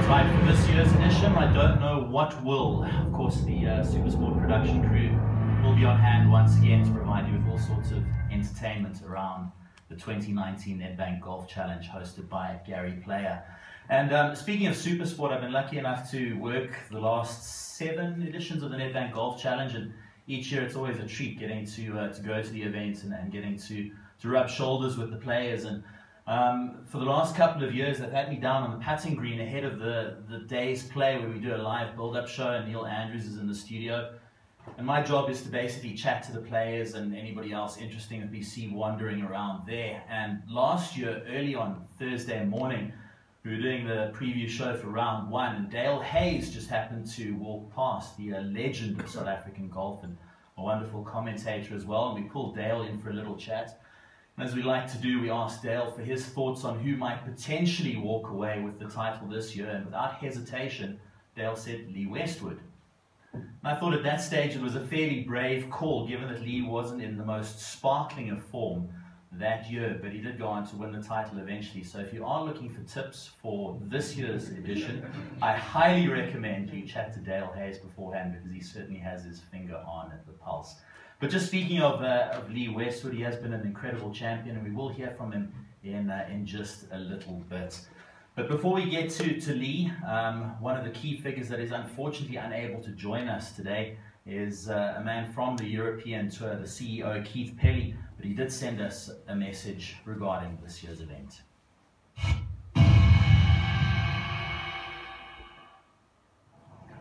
right for this year's edition. I don't know what will. Of course, the Supersport production crew will be on hand once again to provide you with all sorts of entertainment around the 2019 Nedbank Golf Challenge hosted by Gary Player. And speaking of Supersport, I've been lucky enough to work the last 7 editions of the Nedbank Golf Challenge, and each year it's always a treat getting to go to the event and getting to rub shoulders with the players. And for the last couple of years, they've had me down on the putting green ahead of the day's play, where we do a live build-up show, and Neil Andrews is in the studio. And my job is to basically chat to the players and anybody else interesting that we see wandering around there. And last year, early on Thursday morning, we were doing the preview show for round 1, and Dale Hayes just happened to walk past, the legend of South African golf and a wonderful commentator as well. And we pulled Dale in for a little chat. And as we like to do, we asked Dale for his thoughts on who might potentially walk away with the title this year. And without hesitation, Dale said Lee Westwood. And I thought at that stage it was a fairly brave call, given that Lee wasn't in the most sparkling of form that year, but he did go on to win the title eventually. So if you are looking for tips for this year's edition, I highly recommend you chat to Dale Hayes beforehand, because he certainly has his finger on at the pulse. But just speaking of Lee Westwood, he has been an incredible champion, and we will hear from him in just a little bit. But before we get to Lee, one of the key figures that is unfortunately unable to join us today is a man from the European Tour, the CEO, Keith Pelley, but he did send us a message regarding this year's event.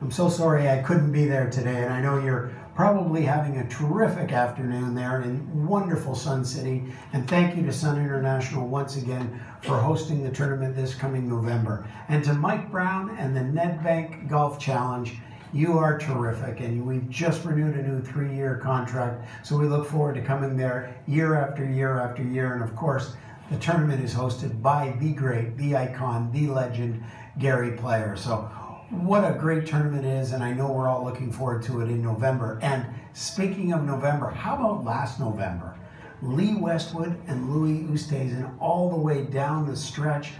I'm so sorry I couldn't be there today, and I know you're probably having a terrific afternoon there in wonderful Sun City, and thank you to Sun International once again for hosting the tournament this coming November. And to Mike Brown and the Nedbank Golf Challenge, you are terrific, and we've just renewed a new 3-year contract, so we look forward to coming there year after year after year. And of course, the tournament is hosted by the great, the icon, the legend, Gary Player. So what a great tournament it is, and I know we're all looking forward to it in November. And speaking of November, how about last November? Lee Westwood and Louis Oosthuizen all the way down the stretch,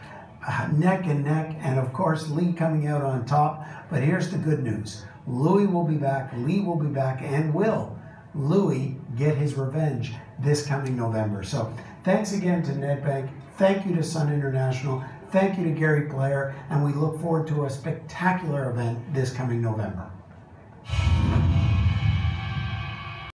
neck and neck, and of course Lee coming out on top. But here's the good news: Louis will be back, Lee will be back, and will Louis get his revenge this coming November? So thanks again to Nedbank, thank you to Sun International, thank you to Gary Player, and we look forward to a spectacular event this coming November.